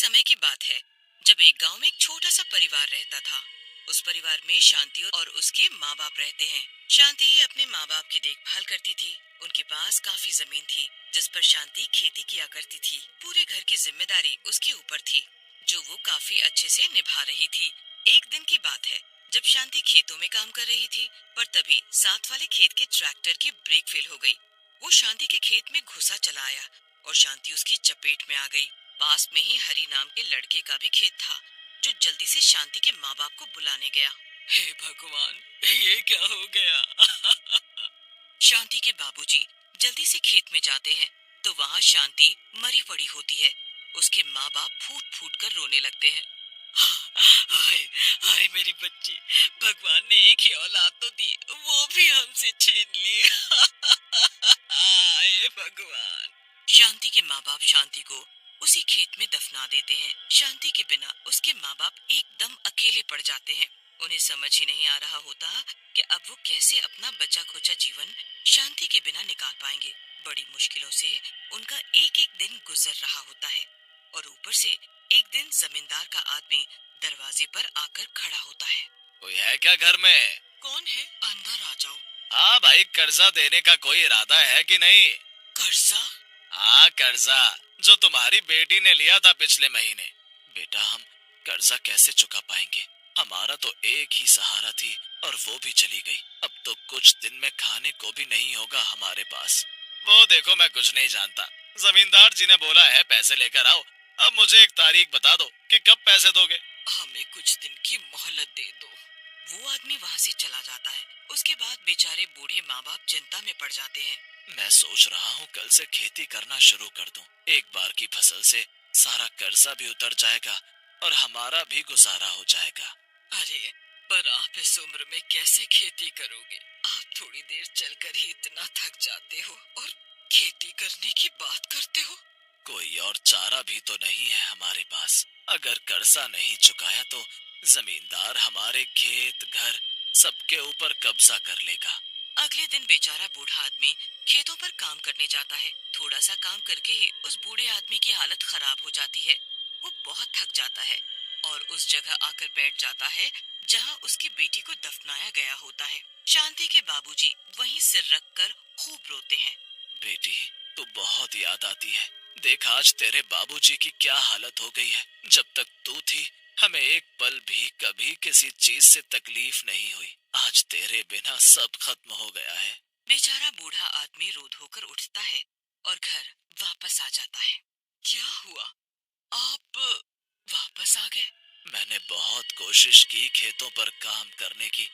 समय की बात है जब एक गांव में एक छोटा सा परिवार रहता था। उस परिवार में शांति और उसके माँ बाप रहते हैं। शांति अपने माँ बाप की देखभाल करती थी। उनके पास काफी जमीन थी जिस पर शांति खेती किया करती थी। पूरे घर की जिम्मेदारी उसके ऊपर थी जो वो काफी अच्छे से निभा रही थी। एक दिन की बात है जब शांति खेतों में काम कर रही थी, पर तभी साथ वाले खेत के ट्रैक्टर की ब्रेक फेल हो गई। वो शांति के खेत में घुसा चला आया और शांति उसकी चपेट में आ गई। पास में ही हरी नाम के लड़के का भी खेत था जो जल्दी से शांति के माँ बाप को बुलाने गया। हे भगवान, ये क्या हो गया? शांति के बाबूजी जल्दी से खेत में जाते हैं तो वहाँ शांति मरी पड़ी होती है। उसके माँ बाप फूट फूट कर रोने लगते हैं। हाय हाय मेरी बच्ची, भगवान ने एक ही औलाद तो दी, वो भी हमसे छीन ली। हाय भगवान। शांति के माँ बाप शांति को उसी खेत में दफना देते हैं। शांति के बिना उसके माँ बाप एकदम अकेले पड़ जाते हैं। उन्हें समझ ही नहीं आ रहा होता कि अब वो कैसे अपना बचा खोचा जीवन शांति के बिना निकाल पाएंगे। बड़ी मुश्किलों से उनका एक एक दिन गुजर रहा होता है और ऊपर से एक दिन जमींदार का आदमी दरवाजे पर आकर खड़ा होता है। कोई है क्या घर में? कौन है? अंदर आ जाओ। हाँ भाई, कर्जा देने का कोई इरादा है कि नहीं? कर्जा? हाँ, कर्जा जो तुम्हारी बेटी ने लिया था पिछले महीने। बेटा, हम कर्जा कैसे चुका पाएंगे? हमारा तो एक ही सहारा थी और वो भी चली गई। अब तो कुछ दिन में खाने को भी नहीं होगा हमारे पास। वो देखो, मैं कुछ नहीं जानता। जमींदार जी ने बोला है पैसे लेकर आओ। अब मुझे एक तारीख बता दो कि कब पैसे दोगे। हमें कुछ दिन की मोहलत दे दो। वो आदमी वहाँ से चला जाता है। उसके बाद बेचारे बूढ़े माँ बाप चिंता में पड़ जाते हैं। मैं सोच रहा हूँ कल से खेती करना शुरू कर दूं। एक बार की फसल से सारा कर्जा भी उतर जाएगा और हमारा भी गुजारा हो जाएगा। अरे, पर आप इस उम्र में कैसे खेती करोगे? आप थोड़ी देर चलकर ही इतना थक जाते हो और खेती करने की बात करते हो। कोई और चारा भी तो नहीं है हमारे पास। अगर कर्जा नहीं चुकाया तो जमींदार हमारे खेत घर सबके ऊपर कब्जा कर लेगा। अगले दिन बेचारा बूढ़ा आदमी खेतों पर काम करने जाता है। थोड़ा सा काम करके ही उस बूढ़े आदमी की हालत खराब हो जाती है। वो बहुत थक जाता है और उस जगह आकर बैठ जाता है जहाँ उसकी बेटी को दफनाया गया होता है। शांति के बाबूजी वहीं सिर रखकर खूब रोते हैं। बेटी, तू बहुत याद आती है। देख, आज तेरे बाबूजी की क्या हालत हो गई है। जब तक तू थी हमें एक पल भी कभी किसी चीज से तकलीफ नहीं हुई। आज तेरे बिना सब खत्म हो गया है। बेचारा बूढ़ा आदमी रो धोकर उठता है और घर वापस आ जाता है। क्या हुआ? आप वापस आ गए? मैंने बहुत कोशिश की खेतों पर काम करने की,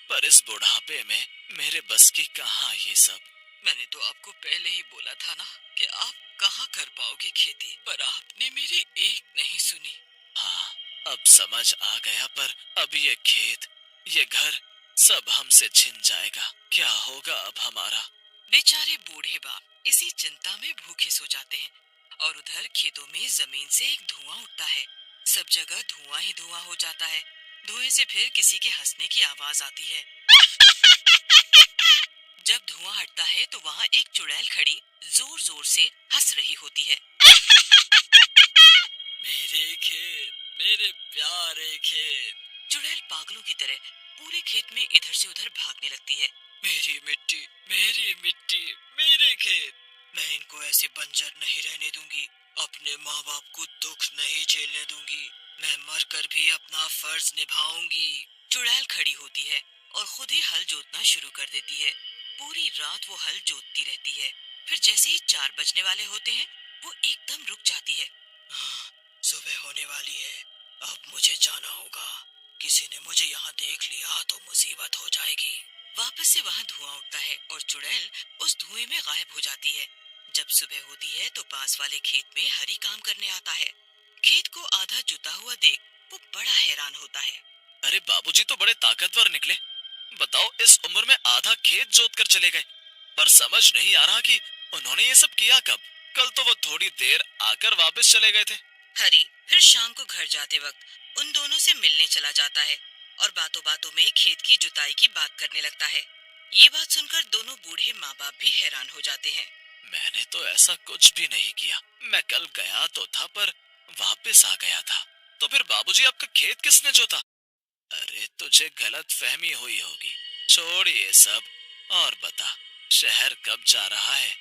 पर इस बुढ़ापे में मेरे बस की कहाँ ये सब। मैंने तो आपको पहले ही बोला था ना कि आप कहाँ कर पाओगे खेती, पर आपने मेरी एक नहीं सुनी। हाँ, अब समझ आ गया, पर अब ये खेत, ये घर सब हमसे छिन जाएगा। क्या होगा अब हमारा? बेचारे बूढ़े बाप इसी चिंता में भूखे सो जाते हैं और उधर खेतों में जमीन से एक धुआं उठता है। सब जगह धुआं ही धुआं हो जाता है। धुएं से फिर किसी के हंसने की आवाज आती है। जब धुआं हटता है तो वहाँ एक चुड़ैल खड़ी जोर जोर से हंस रही होती है। मेरे खेत, मेरे प्यारे खेत। चुड़ैल पागलों की तरह पूरे खेत में इधर से उधर भागने लगती है। मेरी मिट्टी, मेरी मिट्टी, मेरे खेत। मैं इनको ऐसे बंजर नहीं रहने दूंगी। अपने माँ बाप को दुख नहीं झेलने दूंगी। मैं मरकर भी अपना फर्ज निभाऊंगी। चुड़ैल खड़ी होती है और खुद ही हल जोतना शुरू कर देती है। पूरी रात वो हल जोतती रहती है। फिर जैसे ही 4 बजने वाले होते हैं वो एकदम रुक जाती है। सुबह होने वाली है, अब मुझे जाना होगा। किसी ने मुझे यहाँ देख लिया तो मुसीबत हो जाएगी। वापस से वहाँ धुआं उठता है और चुड़ैल उस धुएं में गायब हो जाती है। जब सुबह होती है तो पास वाले खेत में हरी काम करने आता है। खेत को आधा जुता हुआ देख वो बड़ा हैरान होता है। अरे बाबूजी तो बड़े ताकतवर निकले। बताओ, इस उम्र में आधा खेत जोत कर चले गए, पर समझ नहीं आ रहा कि उन्होंने ये सब किया कब। कल तो वो थोड़ी देर आकर वापस चले गए थे। हरी फिर शाम को घर जाते वक्त उन दोनों से मिलने चला जाता है और बातों बातों में खेत की जुताई की बात करने लगता है। ये बात सुनकर दोनों बूढ़े माँ बाप भी हैरान हो जाते हैं। मैंने तो ऐसा कुछ भी नहीं किया। मैं कल गया तो था, पर वापस आ गया था। तो फिर बाबूजी आपका खेत किसने जोता? अरे तुझे गलत फहमी हुई होगी। छोड़ ये सब और बता, शहर कब जा रहा है?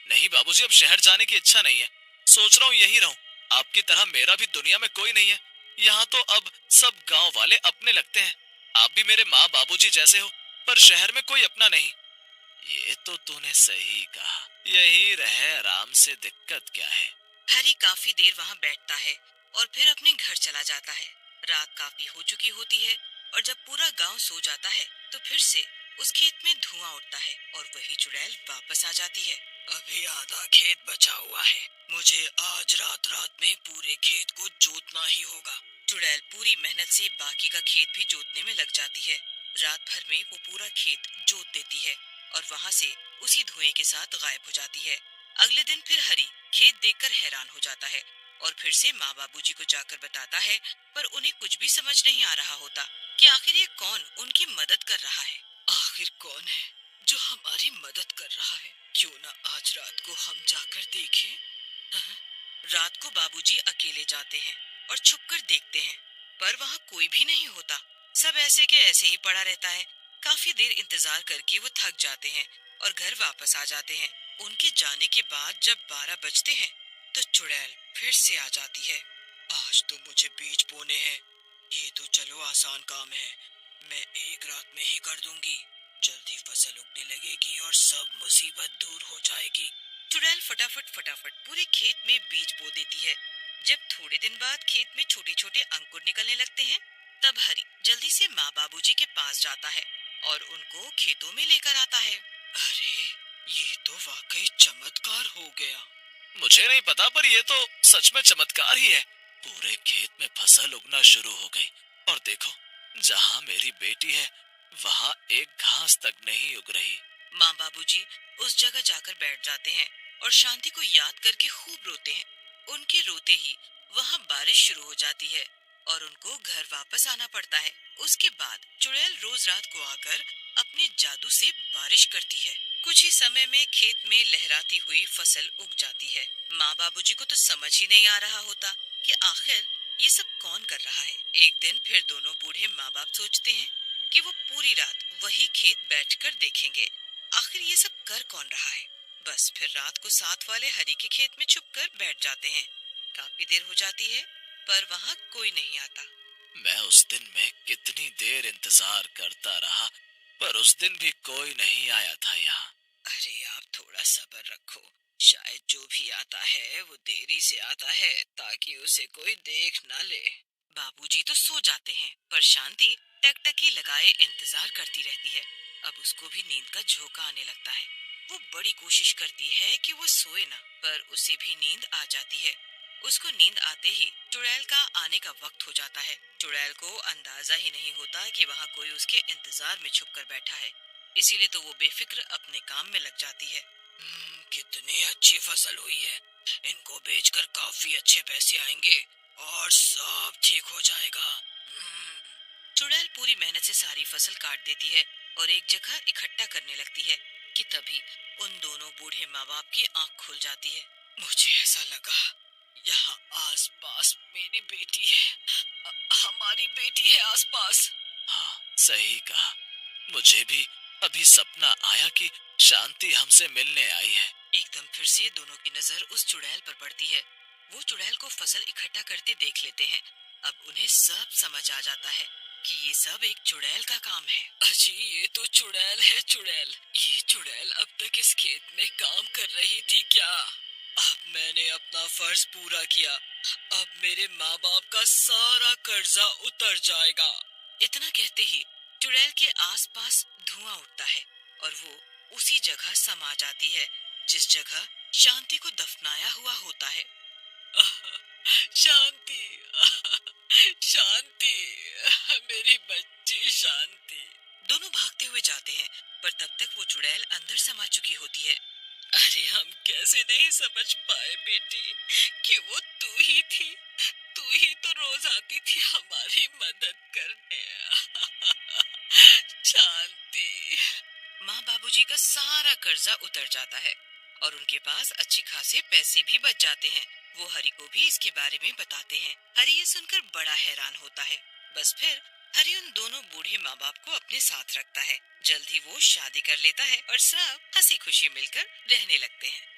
नहीं बाबूजी, अब शहर जाने की इच्छा नहीं है। सोच रहा हूँ यहीं रहूं। आपकी तरह मेरा भी दुनिया में कोई नहीं है। यहाँ तो अब सब गांव वाले अपने लगते हैं। आप भी मेरे माँ बाबूजी जैसे हो, पर शहर में कोई अपना नहीं। ये तो तूने सही कहा। यही रहे आराम से, दिक्कत क्या है? हरी काफी देर वहाँ बैठता है और फिर अपने घर चला जाता है। रात काफी हो चुकी होती है और जब पूरा गांव सो जाता है तो फिर से उस खेत में धुआं उठता है और वही चुड़ैल वापस आ जाती है। अभी आधा खेत बचा हुआ है। मुझे आज रात रात में पूरे खेत को जोतना ही होगा। चुड़ैल पूरी मेहनत से बाकी का खेत भी जोतने में लग जाती है। रात भर में वो पूरा खेत जोत देती है और वहाँ से उसी धुएं के साथ गायब हो जाती है। अगले दिन फिर हरी खेत देखकर हैरान हो जाता है और फिर से माँ बाबूजी को जाकर बताता है, पर उन्हें कुछ भी समझ नहीं आ रहा होता कि आखिर ये कौन उनकी मदद कर रहा है। आखिर कौन है जो हमारी मदद कर रहा है? क्यों ना आज रात को हम जाकर देखें? हाँ? रात को बाबूजी अकेले जाते हैं और छुपकर देखते हैं, पर वहाँ कोई भी नहीं होता। सब ऐसे के ऐसे ही पड़ा रहता है। काफी देर इंतजार करके वो थक जाते हैं और घर वापस आ जाते हैं। उनके जाने के बाद जब 12 बजते हैं तो चुड़ैल फिर से आ जाती है। आज तो मुझे बीज बोने हैं। ये तो चलो आसान काम है, मैं एक रात में ही कर दूंगी। जल्दी फसल उगने लगेगी और सब मुसीबत दूर हो जाएगी। चुड़ैल फटाफट फटाफट पूरे खेत में बीज बो देती है। जब थोड़े दिन बाद खेत में छोटे छोटे अंकुर निकलने लगते हैं, तब हरी जल्दी से माँ बाबूजी के पास जाता है और उनको खेतों में लेकर आता है। अरे, ये तो वाकई चमत्कार हो गया। मुझे नहीं पता, पर ये तो सच में चमत्कार ही है। पूरे खेत में फसल उगना शुरू हो गई। और देखो, जहाँ मेरी बेटी है वहाँ एक घास तक नहीं उग रही। माँ बाबूजी उस जगह जाकर बैठ जाते हैं और शांति को याद करके खूब रोते हैं। उनके रोते ही वहाँ बारिश शुरू हो जाती है और उनको घर वापस आना पड़ता है। उसके बाद चुड़ैल रोज रात को आकर अपने जादू से बारिश करती है। कुछ ही समय में खेत में लहराती हुई फसल उग जाती है। माँ बाबूजी को तो समझ ही नहीं आ रहा होता कि आखिर ये सब कौन कर रहा है। एक दिन फिर दोनों बूढ़े माँ बाप सोचते हैं कि वो पूरी रात वही खेत बैठकर देखेंगे आखिर ये सब कर कौन रहा है। बस फिर रात को साथ वाले हरी के खेत में छुपकर बैठ जाते हैं। काफी देर हो जाती है पर वहाँ कोई नहीं आता। मैं उस दिन में कितनी देर इंतजार करता रहा, पर उस दिन भी कोई नहीं आया था यहाँ। अरे आप थोड़ा सब्र रखो, शायद जो भी आता है वो देरी से आता है ताकि उसे कोई देख ना ले। बाबूजी तो सो जाते हैं पर शांति टकटकी लगाए इंतजार करती रहती है। अब उसको भी नींद का झोंका आने लगता है। वो बड़ी कोशिश करती है कि वो सोए ना, पर उसे भी नींद आ जाती है। उसको नींद आते ही चुड़ैल का आने का वक्त हो जाता है। चुड़ैल को अंदाजा ही नहीं होता कि वहाँ कोई उसके इंतजार में छुपकर बैठा है, इसीलिए तो वो बेफिक्र अपने काम में लग जाती है। कितनी अच्छी फसल हुई है, इनको बेचकर काफी अच्छे पैसे आएंगे और सब ठीक हो जाएगा। चुड़ैल पूरी मेहनत से सारी फसल काट देती है और एक जगह इकट्ठा करने लगती है कि तभी उन दोनों बूढ़े माँ बाप की आंख खुल जाती है। मुझे ऐसा लगा यहाँ आसपास मेरी बेटी है। हमारी बेटी है आसपास। हाँ, सही कहा। मुझे भी अभी सपना आया कि शांति हमसे मिलने आई है। एकदम फिर से दोनों की नजर उस चुड़ैल पर पड़ती है। वो चुड़ैल को फसल इकट्ठा करते देख लेते हैं। अब उन्हें सब समझ आ जाता है कि ये सब एक चुड़ैल का काम है। अजी ये तो चुड़ैल है, चुड़ैल। ये चुड़ैल अब तक इस खेत में काम कर रही थी क्या? अब मैंने अपना फर्ज पूरा किया। अब मेरे माँ बाप का सारा कर्जा उतर जाएगा। इतना कहते ही चुड़ैल के आसपास धुआं उठता है और वो उसी जगह समा जाती है जिस जगह शांति को दफनाया हुआ होता है। शांति, शांति, मेरी बच्ची शांति। दोनों भागते हुए जाते हैं पर तब तक वो चुड़ैल अंदर समा चुकी होती है। अरे हम कैसे नहीं समझ पाए बेटी कि वो तू ही थी। तू ही तो रोज आती थी हमारी मदद करने। शांति। माँ बाबूजी का सारा कर्जा उतर जाता है और उनके पास अच्छे खासे पैसे भी बच जाते हैं। वो हरि को भी इसके बारे में बताते हैं। हरि ये सुनकर बड़ा हैरान होता है। बस फिर हरि उन दोनों बूढ़े माँ बाप को अपने साथ रखता है। जल्द ही वो शादी कर लेता है और सब हंसी खुशी मिलकर रहने लगते हैं।